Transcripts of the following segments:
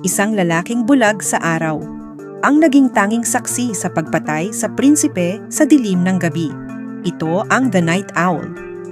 isang lalaking bulag sa araw. Ang naging tanging saksi sa pagpatay sa prinsipe sa dilim ng gabi. Ito ang The Night Owl.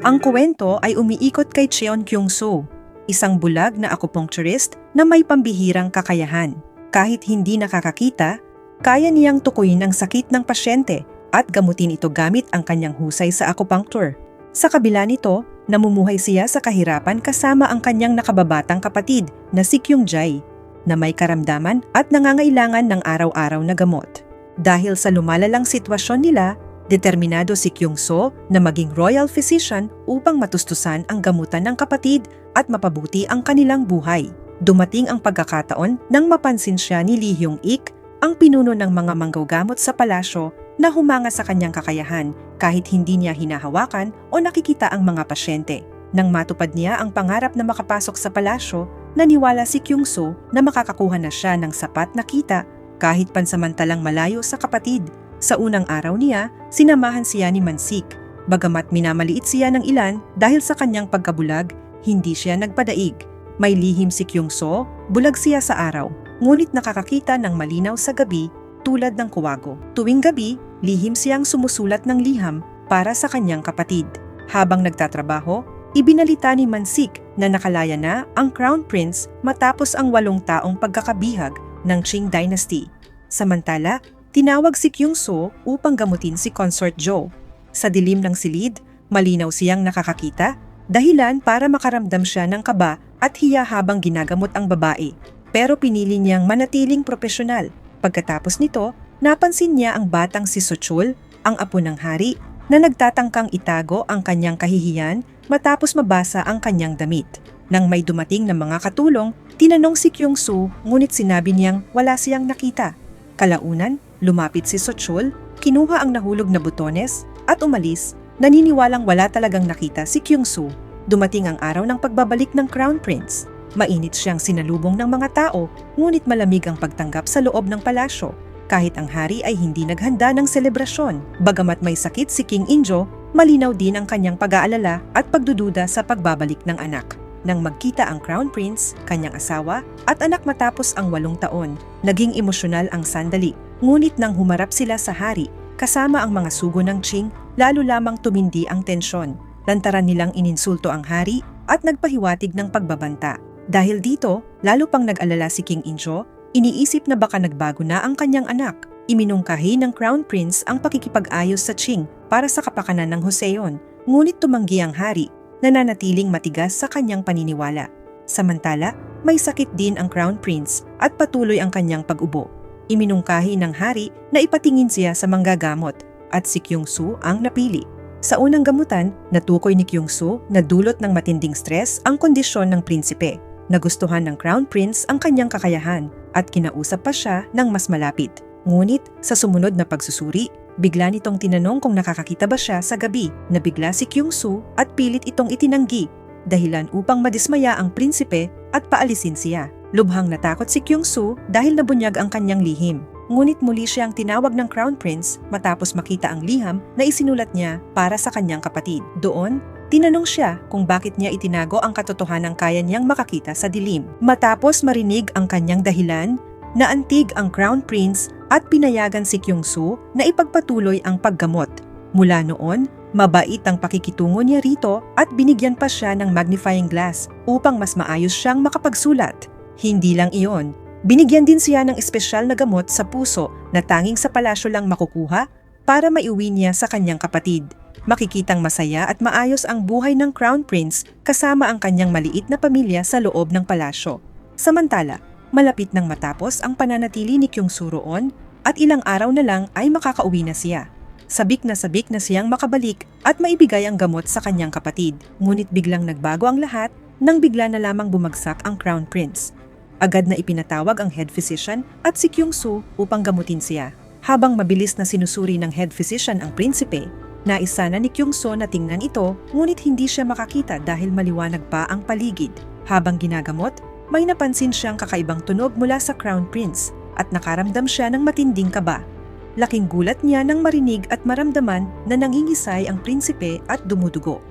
Ang kwento ay umiikot kay Cheon Kyung-soo, isang bulag na acupuncturist na may pambihirang kakayahan. Kahit hindi nakakakita, kaya niyang tukuyin ang sakit ng pasyente at gamutin ito gamit ang kanyang husay sa acupuncture. Sa kabila nito, namumuhay siya sa kahirapan kasama ang kanyang nakababatang kapatid na si Kyung-jae, na may karamdaman at nangangailangan ng araw-araw na gamot. Dahil sa lumalalang sitwasyon nila, determinado si Kyung-soo na maging royal physician upang matustusan ang gamutan ng kapatid at mapabuti ang kanilang buhay. Dumating ang pagkakataon nang mapansin siya ni Lee Hyung-ik, ang pinuno ng mga manggagamot sa palasyo, na humanga sa kanyang kakayahan kahit hindi niya hinahawakan o nakikita ang mga pasyente. Nang matupad niya ang pangarap na makapasok sa palasyo, naniwala si Kyung-soo na makakakuha na siya ng sapat na kita kahit pansamantalang malayo sa kapatid. Sa unang araw niya, sinamahan siya ni Mansik. Bagamat minamaliit siya ng ilan dahil sa kanyang pagkabulag, hindi siya nagpadaig. May lihim si Kyung-soo, bulag siya sa araw, ngunit nakakakita ng malinaw sa gabi tulad ng kuwago. Tuwing gabi, lihim siyang sumusulat ng liham para sa kanyang kapatid. Habang nagtatrabaho, ibinalita ni Mansik na nakalaya na ang Crown Prince matapos ang 8 taong pagkakabihag ng Qing Dynasty. Samantala, tinawag si Kyung-soo upang gamutin si Consort Jo. Sa dilim ng silid, malinaw siyang nakakakita, dahilan para makaramdam siya ng kaba at hiya habang ginagamot ang babae. Pero pinili niyang manatiling propesyonal. Pagkatapos nito, napansin niya ang batang si Sochul, ang apo ng hari, na nagtatangkang itago ang kanyang kahihiyan matapos mabasa ang kanyang damit. Nang may dumating na mga katulong, tinanong si Kyung-soo ngunit sinabi niyang wala siyang nakita. Kalaunan, lumapit si Sochul, kinuha ang nahulog na butones at umalis, naniniwalang wala talagang nakita si Kyung-soo. Dumating ang araw ng pagbabalik ng Crown Prince. Mainit siyang sinalubong ng mga tao, ngunit malamig ang pagtanggap sa loob ng palasyo. Kahit ang hari ay hindi naghanda ng selebrasyon. Bagamat may sakit si King Injo, malinaw din ang kanyang pag-aalala at pagdududa sa pagbabalik ng anak. Nang magkita ang Crown Prince, kanyang asawa, at anak matapos ang 8 taon, naging emosyonal ang sandali. Ngunit nang humarap sila sa hari, kasama ang mga sugo ng Qing, lalo lamang tumindi ang tensyon. Lantaran nilang ininsulto ang hari at nagpahiwatig ng pagbabanta. Dahil dito, lalo pang nag-alala si King Injo, iniisip na baka nagbago na ang kanyang anak. Iminungkahi ng Crown Prince ang pakikipag-ayos sa Qing para sa kapakanan ng Joseon, ngunit tumanggi ang hari, nananatiling matigas sa kanyang paniniwala. Samantala, may sakit din ang Crown Prince at patuloy ang kanyang pag-ubo. Iminungkahi ng hari na ipatingin siya sa manggagamot at si Kyung-soo ang napili. Sa unang gamutan, natukoy ni Kyung-soo na dulot ng matinding stress ang kondisyon ng prinsipe. Nagustuhan ng Crown Prince ang kanyang kakayahan at kinausap pa siya ng mas malapit. Ngunit sa sumunod na pagsusuri, bigla nitong tinanong kung nakakakita ba siya sa gabi. Nabigla si Kyung-soo at pilit itong itinanggi, dahilan upang madismaya ang prinsipe at paalisin siya. Lubhang natakot si Kyung-soo dahil nabunyag ang kanyang lihim. Ngunit muli siyang tinawag ng Crown Prince matapos makita ang liham na isinulat niya para sa kanyang kapatid. Doon, tinanong siya kung bakit niya itinago ang katotohanang kaya niyang makakita sa dilim. Matapos marinig ang kanyang dahilan, naantig ang Crown Prince at pinayagan si Kyung-soo na ipagpatuloy ang paggamot. Mula noon, mabait ang pakikitungo niya rito at binigyan pa siya ng magnifying glass upang mas maayos siyang makapagsulat. Hindi lang iyon, binigyan din siya ng espesyal na gamot sa puso na tanging sa palasyo lang makukuha para maiuwi niya sa kanyang kapatid. Makikitang masaya at maayos ang buhay ng Crown Prince kasama ang kanyang maliit na pamilya sa loob ng palasyo. Samantala, malapit nang matapos ang pananatili ni Kyung-soo roon at ilang araw na lang ay makakauwi na siya. Sabik na siyang makabalik at maibigay ang gamot sa kanyang kapatid. Ngunit biglang nagbago ang lahat nang bigla na lamang bumagsak ang Crown Prince. Agad na ipinatawag ang head physician at si Kyung-soo upang gamutin siya. Habang mabilis na sinusuri ng head physician ang prinsipe, nais sana ni Kyung-soo na tingnan ito, ngunit hindi siya makakita dahil maliwanag pa ang paligid. Habang ginagamot, may napansin siyang kakaibang tunog mula sa Crown Prince at nakaramdam siya ng matinding kaba. Laking gulat niya nang marinig at maramdaman na nangingisay ang prinsipe at dumudugo.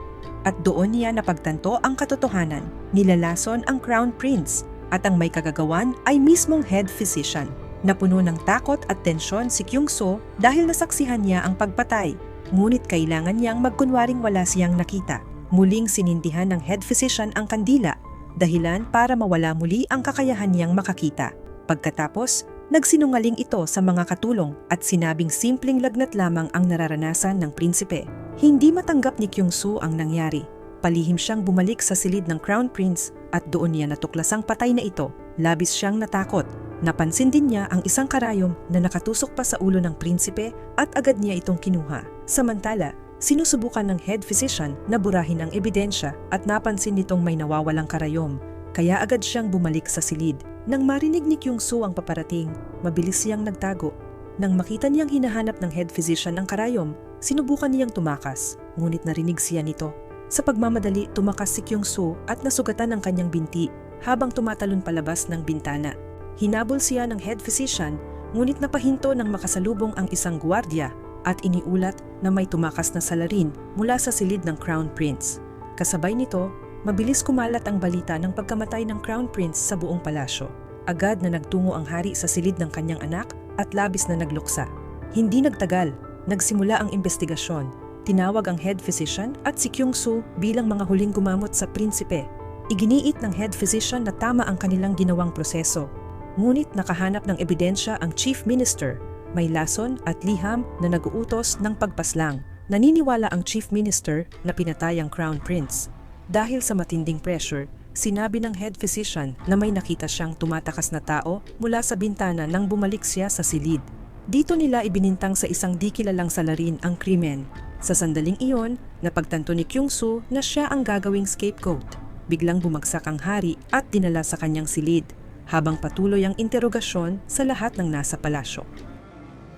At doon niya napagtanto ang katotohanan. Nilalason ang Crown Prince. At ang may kagagawan ay mismong head physician. Napuno ng takot at tensyon si Kyung-soo dahil nasaksihan niya ang pagpatay. Ngunit kailangan niyang magkunwaring wala siyang nakita. Muling sinindihan ng head physician ang kandila, dahilan para mawala muli ang kakayahan niyang makakita. Pagkatapos, nagsinungaling ito sa mga katulong at sinabing simpleng lagnat lamang ang nararanasan ng prinsipe. Hindi matanggap ni Kyung-soo ang nangyari. Palihim siyang bumalik sa silid ng Crown Prince at doon niya natuklasang patay na ito. Labis siyang natakot. Napansin din niya ang isang karayom na nakatusok pa sa ulo ng prinsipe at agad niya itong kinuha. Samantala, sinusubukan ng head physician na burahin ang ebidensya at napansin nitong may nawawalang karayom. Kaya agad siyang bumalik sa silid. Nang marinig ni Kyung-soo ang paparating, mabilis siyang nagtago. Nang makita niyang hinahanap ng head physician ang karayom, sinubukan niyang tumakas, ngunit narinig siya nito. Sa pagmamadali, tumakas si Kyung-soo at nasugatan ang kanyang binti habang tumatalon palabas ng bintana. Hinabol siya ng head physician, ngunit napahinto ng makasalubong ang isang gwardiya at iniulat na may tumakas na salarin mula sa silid ng Crown Prince. Kasabay nito, mabilis kumalat ang balita ng pagkamatay ng Crown Prince sa buong palasyo. Agad na nagtungo ang hari sa silid ng kanyang anak at labis na nagluksa. Hindi nagtagal, nagsimula ang investigasyon. Tinawag ang head physician at si Kyung-soo bilang mga huling gumamot sa prinsipe. Iginiit ng head physician na tama ang kanilang ginawang proseso. Ngunit nakahanap ng ebidensya ang chief minister. May lason at liham na nag-uutos ng pagpaslang. Naniniwala ang chief minister na pinatay ang Crown Prince. Dahil sa matinding pressure, sinabi ng head physician na may nakita siyang tumatakas na tao mula sa bintana nang bumalik siya sa silid. Dito nila ibinintang sa isang di kilalang salarin ang krimen. Sa sandaling iyon, napagtanto ni Kyung-soo na siya ang gagawing scapegoat. Biglang bumagsak ang hari at dinala sa kanyang silid, habang patuloy ang interogasyon sa lahat ng nasa palasyo.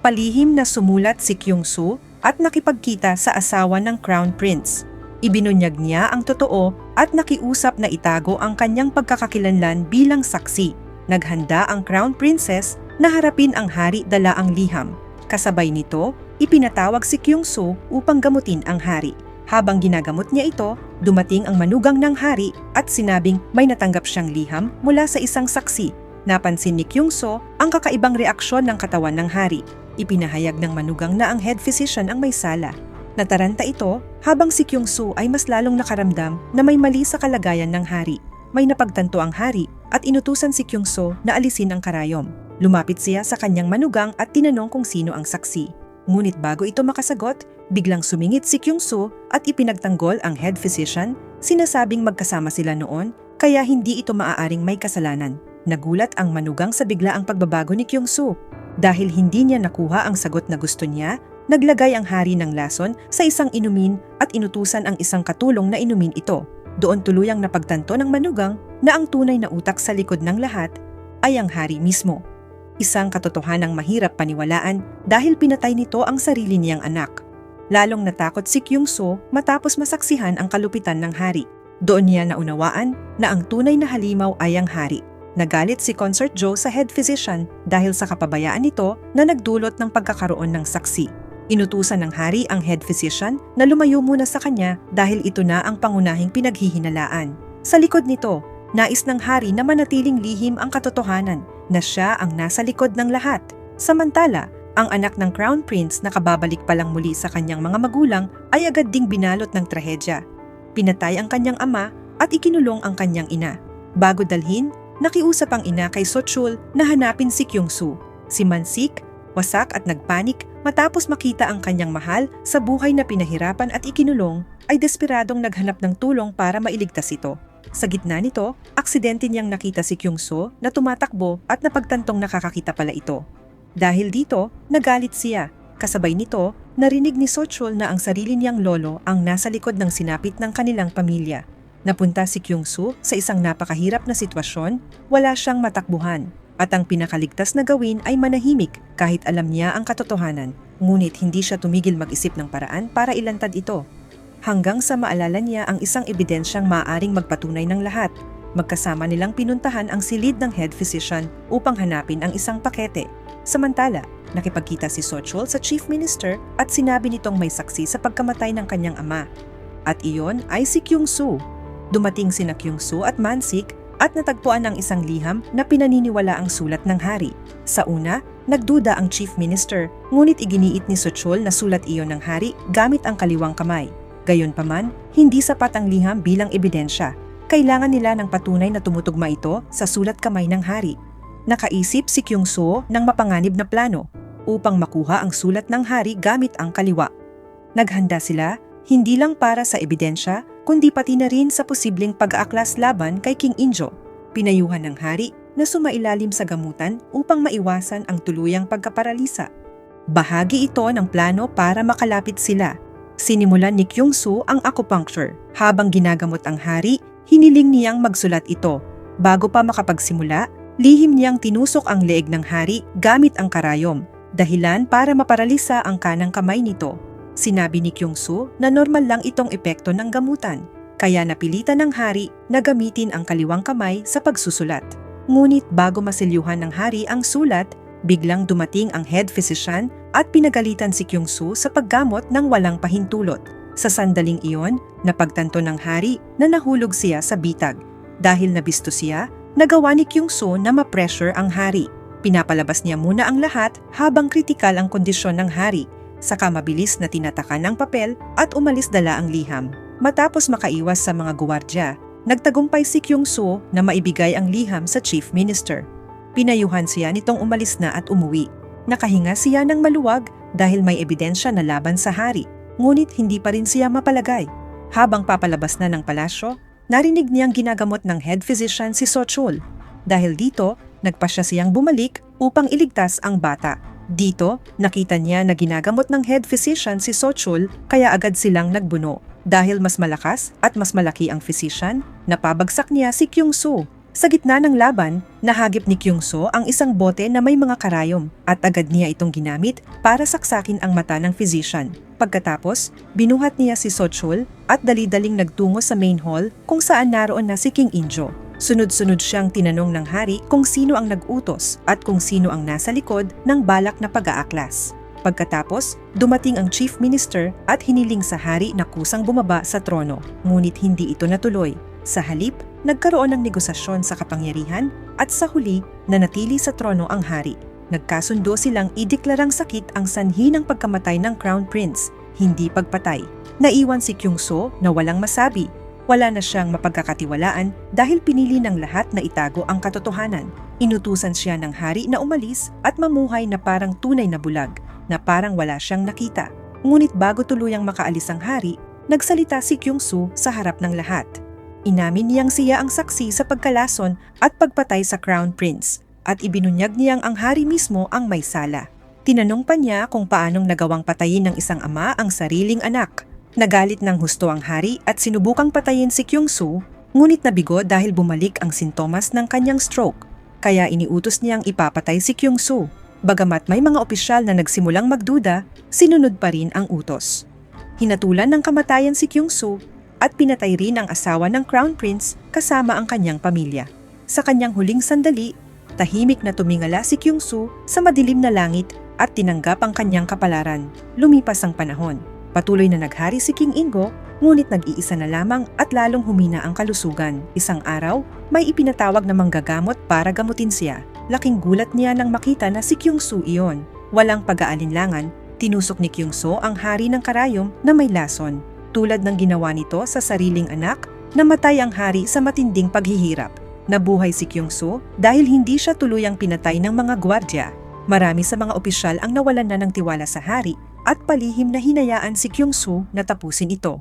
Palihim na sumulat si Kyung-soo at nakipagkita sa asawa ng Crown Prince. Ibinunyag niya ang totoo at nakiusap na itago ang kanyang pagkakakilanlan bilang saksi. Naghanda ang Crown Princess na harapin ang hari dala ang liham. Kasabay nito, ipinatawag si Kyung-soo upang gamutin ang hari. Habang ginagamot niya ito, dumating ang manugang ng hari at sinabing may natanggap siyang liham mula sa isang saksi. Napansin ni Kyung-soo ang kakaibang reaksyon ng katawan ng hari. Ipinahayag ng manugang na ang head physician ang may sala. Nataranta ito habang si Kyung-soo ay mas lalong nakaramdam na may mali sa kalagayan ng hari. May napagtanto ang hari at inutusan si Kyung-soo na alisin ang karayom. Lumapit siya sa kanyang manugang at tinanong kung sino ang saksi. Ngunit bago ito makasagot, biglang sumingit si Kyung-soo at ipinagtanggol ang head physician, sinasabing magkasama sila noon kaya hindi ito maaaring may kasalanan. Nagulat ang manugang sa biglaang pagbabago ni Kyung-soo. Dahil hindi niya nakuha ang sagot na gusto niya, naglagay ang hari ng lason sa isang inumin at inutusan ang isang katulong na inumin ito. Doon tuluyang napagtanto ng manugang na ang tunay na utak sa likod ng lahat ay ang hari mismo. Isang katotohanang mahirap paniwalaan dahil pinatay nito ang sarili niyang anak. Lalong natakot si Kyung-soo matapos masaksihan ang kalupitan ng hari. Doon niya naunawaan na ang tunay na halimaw ay ang hari. Nagalit si Consort Joe sa head physician dahil sa kapabayaan nito na nagdulot ng pagkakaroon ng saksi. Inutusan ng hari ang head physician na lumayo muna sa kanya dahil ito na ang pangunahing pinaghihinalaan. Sa likod nito, nais ng hari na manatiling lihim ang katotohanan na siya ang nasa likod ng lahat. Samantala, ang anak ng Crown Prince na kababalik pa lang muli sa kanyang mga magulang ay agad ding binalot ng trahedya. Pinatay ang kanyang ama at ikinulong ang kanyang ina. Bago dalhin, nakiusap ang ina kay So-chul na hanapin si Kyung-soo. Si Man-sik, wasak at nagpanik matapos makita ang kanyang mahal sa buhay na pinahirapan at ikinulong, ay desperadong naghanap ng tulong para mailigtas ito. Sa gitna nito, aksidente niyang nakita si Kyung-soo na tumatakbo at napagtantong nakakakita pala ito. Dahil dito, nagalit siya. Kasabay nito, narinig ni So-chul na ang sarili niyang lolo ang nasa likod ng sinapit ng kanilang pamilya. Napunta si Kyung-soo sa isang napakahirap na sitwasyon, wala siyang matakbuhan. At ang pinakaligtas na gawin ay manahimik kahit alam niya ang katotohanan. Ngunit hindi siya tumigil mag-isip ng paraan para ilantad ito. Hanggang sa maalala niya ang isang ebidensyang maaaring magpatunay ng lahat. Magkasama nilang pinuntahan ang silid ng head physician upang hanapin ang isang pakete. Samantala, nakipagkita si So-chul sa chief minister at sinabi nitong may saksi sa pagkamatay ng kanyang ama. At iyon ay si Kyung-soo. Dumating sina Kyung-soo at Man-sik at natagpuan ang isang liham na pinaniniwala ang sulat ng hari. Sa una, nagduda ang Chief Minister, ngunit iginiit ni Sochul na sulat iyon ng hari gamit ang kaliwang kamay. Gayunpaman, hindi sapat ang liham bilang ebidensya. Kailangan nila ng patunay na tumutugma ito sa sulat kamay ng hari. Nakaisip si Kyung-soo ng mapanganib na plano upang makuha ang sulat ng hari gamit ang kaliwa. Naghanda sila hindi lang para sa ebidensya, kundi pati na rin sa posibleng pag-aaklas laban kay King Injo. Pinayuhan ng hari na sumailalim sa gamutan upang maiwasan ang tuluyang pagkaparalisa. Bahagi ito ng plano para makalapit sila. Sinimulan ni Kyung-soo ang acupuncture. Habang ginagamot ang hari, hiniling niyang magsulat ito. Bago pa makapagsimula, lihim niyang tinusok ang leeg ng hari gamit ang karayom, dahilan para maparalisa ang kanang kamay nito. Sinabi ni Kyung-soo na normal lang itong epekto ng gamutan, kaya napilitan ng hari na gamitin ang kaliwang kamay sa pagsusulat. Ngunit bago masilyuhan ng hari ang sulat, biglang dumating ang head physician at pinagalitan si Kyung-soo sa paggamot ng walang pahintulot. Sa sandaling iyon, napagtanto ng hari na nahulog siya sa bitag. Dahil nabisto siya, nagawa ni Kyung-soo na ma-pressure ang hari. Pinapalabas niya muna ang lahat habang kritikal ang kondisyon ng hari. Saka mabilis na tinatakan ang papel at umalis dala ang liham. Matapos makaiwas sa mga guwardya, nagtagumpay si Kyung-soo na maibigay ang liham sa Chief Minister. Pinayuhan siya nitong umalis na at umuwi. Nakahinga siya ng maluwag dahil may ebidensya na laban sa hari, ngunit hindi pa rin siya mapalagay. Habang papalabas na ng palasyo, narinig niyang ginagamot ng head physician si Sochul. Dahil dito, nagpasya siyang bumalik upang iligtas ang bata. Dito, nakita niya na ginagamot ng head physician si Sochul kaya agad silang nagbuno. Dahil mas malakas at mas malaki ang physician, napabagsak niya si Kyung-soo. Sa gitna ng laban, nahagip ni Kyung-soo ang isang bote na may mga karayom at agad niya itong ginamit para saksakin ang mata ng physician. Pagkatapos, binuhat niya si Sochul at dali-daling nagtungo sa main hall kung saan naroon na si King Injo. Sunod-sunod siyang tinanong ng hari kung sino ang nag-utos at kung sino ang nasa likod ng balak na pag-aaklas. Pagkatapos, dumating ang Chief Minister at hiniling sa hari na kusang bumaba sa trono, ngunit hindi ito natuloy. Sa halip, nagkaroon ng negosasyon sa kapangyarihan at sa huli, nanatili sa trono ang hari. Nagkasundo silang ideklarang sakit ang sanhi ng pagkamatay ng Crown Prince, hindi pagpatay. Naiwan si Kyung-soo na walang masabi. Wala na siyang mapagkakatiwalaan dahil pinili ng lahat na itago ang katotohanan. Inutusan siya ng hari na umalis at mamuhay na parang tunay na bulag, na parang wala siyang nakita. Ngunit bago tuluyang makaalis ang hari, nagsalita si Kyung-soo sa harap ng lahat. Inamin niyang siya ang saksi sa pagkalason at pagpatay sa Crown Prince at ibinunyag niyang ang hari mismo ang may sala. Tinanong pa niya kung paanong nagawang patayin ng isang ama ang sariling anak. Nagalit ng husto ang hari at sinubukang patayin si Kyung-soo, ngunit nabigo dahil bumalik ang sintomas ng kanyang stroke. Kaya iniutos niyang ipapatay si Kyung-soo. Bagamat may mga opisyal na nagsimulang magduda, sinunod pa rin ang utos. Hinatulan ng kamatayan si Kyung-soo at pinatay rin ang asawa ng Crown Prince kasama ang kanyang pamilya. Sa kanyang huling sandali, tahimik na tumingala si Kyung-soo sa madilim na langit at tinanggap ang kanyang kapalaran. Lumipas ang panahon. Patuloy na naghari si King Ingo, ngunit nag-iisa na lamang at lalong humina ang kalusugan. Isang araw, may ipinatawag na manggagamot para gamutin siya. Laking gulat niya nang makita na si Kyung-soo iyon. Walang pag-aalinlangan, tinusok ni Kyung-soo ang hari ng karayom na may lason. Tulad ng ginawa nito sa sariling anak, namatay ang hari sa matinding paghihirap. Nabuhay si Kyung-soo dahil hindi siya tuluyang pinatay ng mga gwardya. Marami sa mga opisyal ang nawalan na ng tiwala sa hari at palihim na hinayaan si Kyung-soo na tapusin ito.